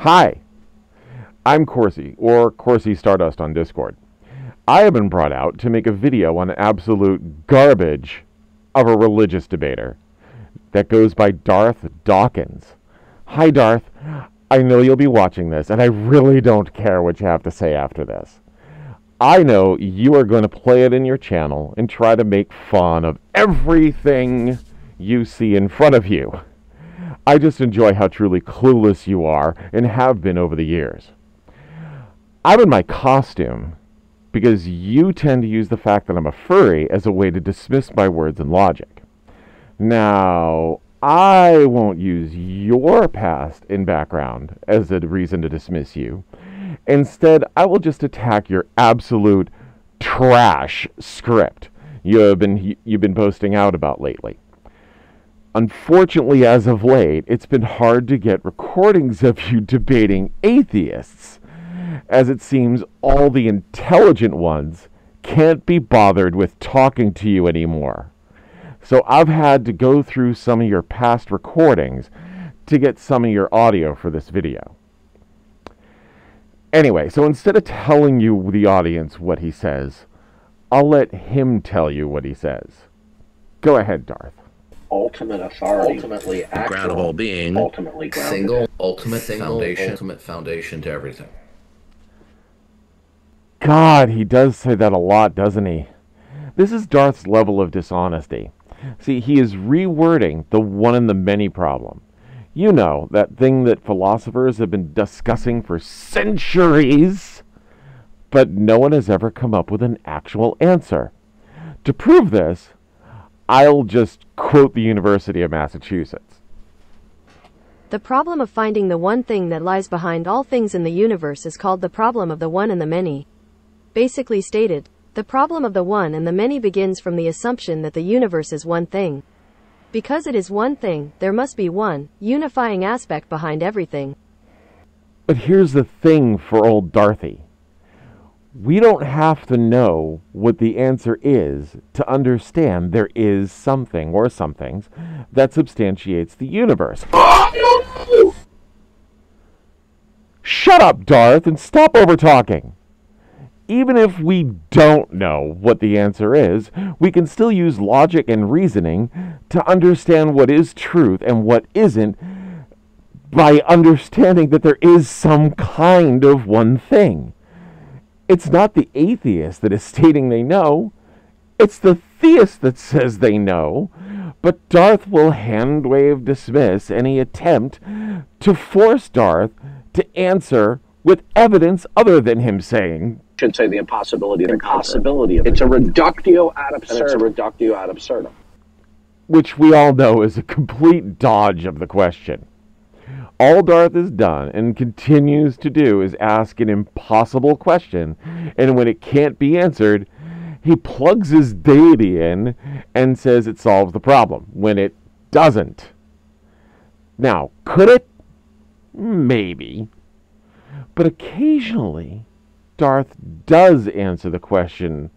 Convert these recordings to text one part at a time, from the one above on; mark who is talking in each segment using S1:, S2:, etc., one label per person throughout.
S1: Hi, I'm Corsi, or Corsi Stardust on Discord. I have been brought out to make a video on absolute garbage of a religious debater that goes by Darth Dawkins. Hi, Darth. I know you'll be watching this, and I really don't care what you have to say after this. I know you are going to play it in your channel and try to make fun of everything you see in front of you. I just enjoy how truly clueless you are and have been over the years. I'm in my costume because you tend to use the fact that I'm a furry as a way to dismiss my words and logic. Now, I won't use your past and background as a reason to dismiss you. Instead, I will just attack your absolute trash script you've been posting out about lately. Unfortunately, as of late, it's been hard to get recordings of you debating atheists, as it seems all the intelligent ones can't be bothered with talking to you anymore. So I've had to go through some of your past recordings to get some of your audio for this video. Anyway, so instead of telling you, the audience, what he says, I'll let him tell you what he says. Go ahead, Darth.
S2: Ultimate authority, ultimately actual,
S3: ground of all being,
S2: ultimately grounded.
S3: single, ultimate foundation to everything.
S1: God, he does say that a lot, doesn't he? This is Darth's level of dishonesty. See, he is rewording the one and the many problem. You know, that thing that philosophers have been discussing for centuries, but no one has ever come up with an actual answer. To prove this, I'll just quote the University of Massachusetts.
S4: The problem of finding the one thing that lies behind all things in the universe is called the problem of the one and the many. Basically stated, the problem of the one and the many begins from the assumption that the universe is one thing. Because it is one thing, there must be one unifying aspect behind everything.
S1: But here's the thing for old Darthy. We don't have to know what the answer is to understand there is something or somethings that substantiates the universe. Shut up, Darth, and stop over-talking. Even if we don't know what the answer is, we can still use logic and reasoning to understand what is truth and what isn't by understanding that there is some kind of one thing. It's not the atheist that is stating they know. It's the theist that says they know. But Darth will hand-wave dismiss any attempt to force Darth to answer with evidence other than him saying.
S2: Should say the impossibility of it. It's a reductio ad absurdum. It's a reductio ad absurdum.
S1: Which we all know is a complete dodge of the question. All Darth has done and continues to do is ask an impossible question, and when it can't be answered, he plugs his deity in and says it solves the problem, when it doesn't. Now, could it? Maybe. But occasionally, Darth does answer the question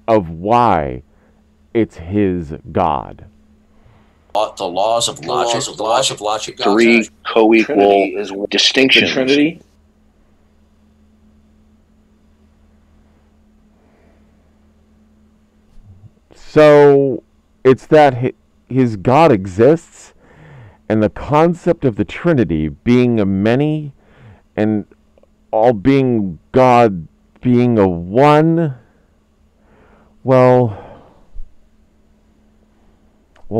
S1: of why it's his God.
S3: The laws of logic.
S2: Three co-equal distinctions.
S5: The Trinity.
S1: So it's that his God exists, and the concept of the Trinity being a many, and all being God being a one. Well,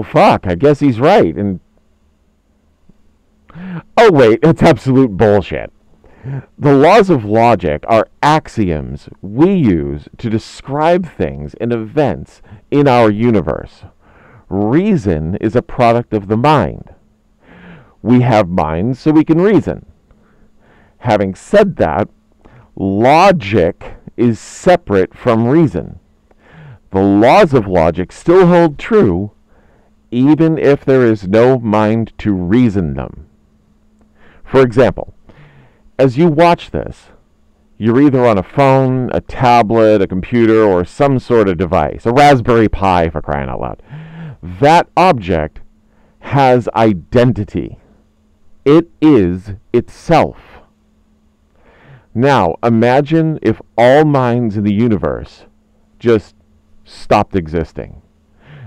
S1: fuck, I guess he's right. And oh wait, it's absolute bullshit. The laws of logic are axioms we use to describe things and events in our universe. Reason is a product of the mind. We have minds so we can reason. Having said that, logic is separate from reason. The laws of logic still hold true, even if there is no mind to reason them. For example, as you watch this, you're either on a phone, a tablet, a computer, or some sort of device, a Raspberry Pi for crying out loud. That object has identity. It is itself. Now, imagine if all minds in the universe just stopped existing,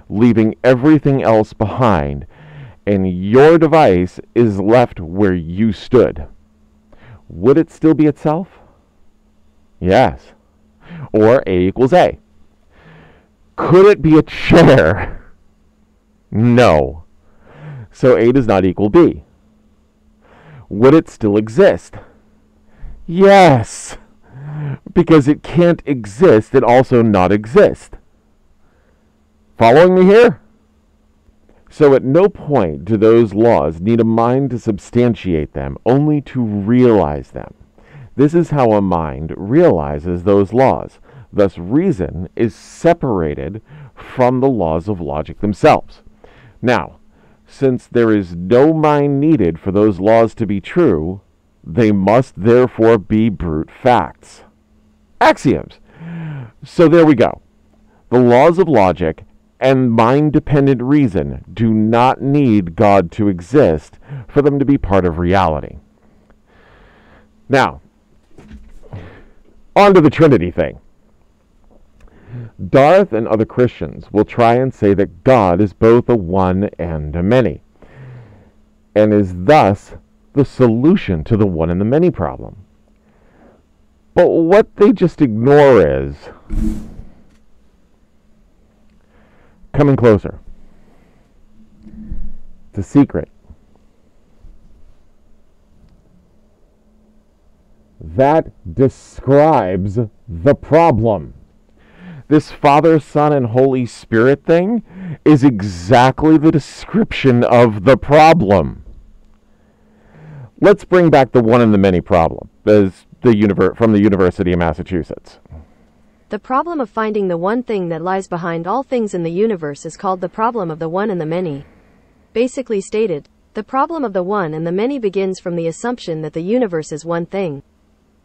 S1: leaving everything else behind, and your device is left where you stood. Would it still be itself? Yes. Or A equals A. Could it be a chair? No. So A does not equal B. Would it still exist? Yes. Because it can't exist and also not exist. Following me here? So at no point do those laws need a mind to substantiate them, only to realize them. This is how a mind realizes those laws. Thus, reason is separated from the laws of logic themselves. Now, since there is no mind needed for those laws to be true, they must therefore be brute facts. Axioms. So there we go. The laws of logic and mind-dependent reason do not need God to exist for them to be part of reality. Now, on to the Trinity thing. Darth and other Christians will try and say that God is both a one and a many, and is thus the solution to the one and the many problem. But what they just ignore is coming closer. It's a secret. That describes the problem. This Father, Son, and Holy Spirit thing is exactly the description of the problem. Let's bring back the one and the many problem from the University of Massachusetts.
S4: The problem of finding the one thing that lies behind all things in the universe is called the problem of the one and the many. Basically stated, the problem of the one and the many begins from the assumption that the universe is one thing.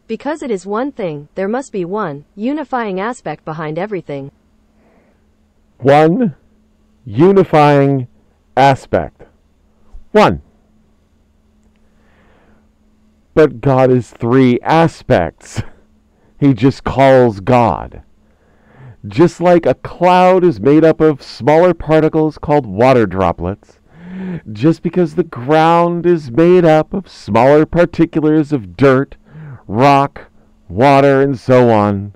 S4: Because it is one thing, there must be one unifying aspect behind everything.
S1: One unifying aspect. One. But God is three aspects. He just calls God. Just like a cloud is made up of smaller particles called water droplets, just because the ground is made up of smaller particulars of dirt, rock, water, and so on,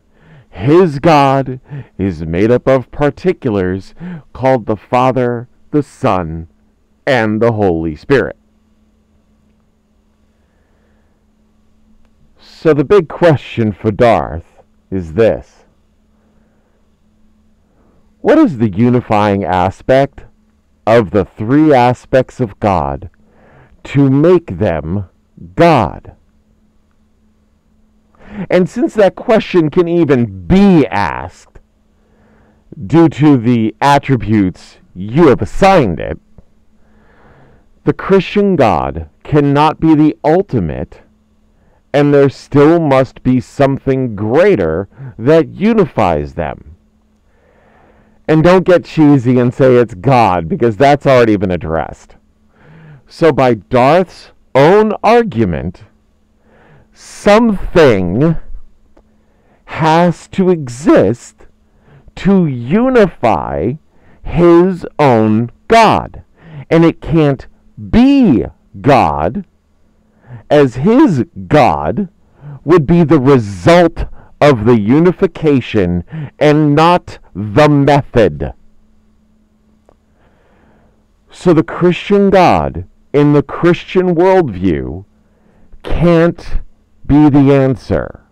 S1: his God is made up of particulars called the Father, the Son, and the Holy Spirit. So the big question for Darth is this. What is the unifying aspect of the three aspects of God to make them God? And since that question can even be asked due to the attributes you have assigned it, the Christian God cannot be the ultimate, and there still must be something greater that unifies them. And don't get cheesy and say it's God, because that's already been addressed. So by Darth's own argument, something has to exist to unify his own God. And it can't be God, as his God would be the result of the unification and not the method. So the Christian God in the Christian worldview can't be the answer.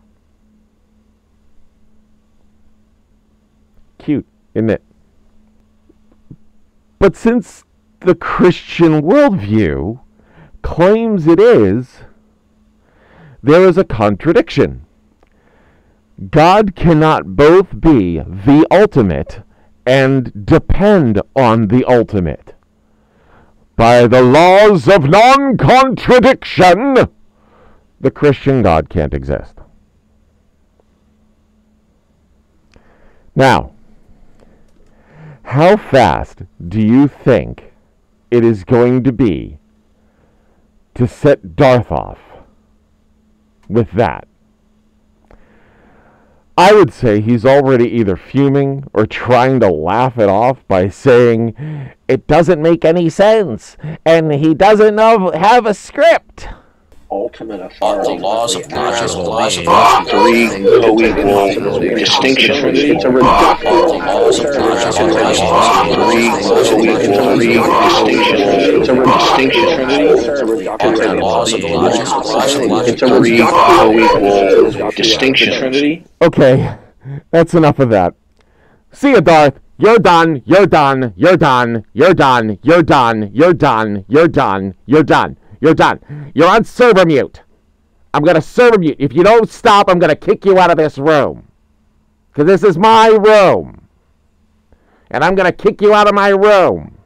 S1: Cute, isn't it? But since the Christian worldview claims it is, there is a contradiction. God cannot both be the ultimate and depend on the ultimate. By the laws of non-contradiction, the Christian God can't exist. Now, how fast do you think it is going to be to set Darth off with that? I would say he's already either fuming or trying to laugh it off by saying, it doesn't make any sense, and he doesn't have a script.
S2: Ultimate authority.
S3: The laws of logical being.
S2: Three co-equal distinctions. It's a reductio It's a distinction. It's a co-equal distinction. Trinity.
S1: Okay, that's enough of that. See ya, Darth. You're done. You're done. You're done. You're done. You're done. You're done. You're done. You're done. You're done. You're on server mute. I'm going to server mute. If you don't stop, I'm going to kick you out of this room. Because this is my room. And I'm going to kick you out of my room.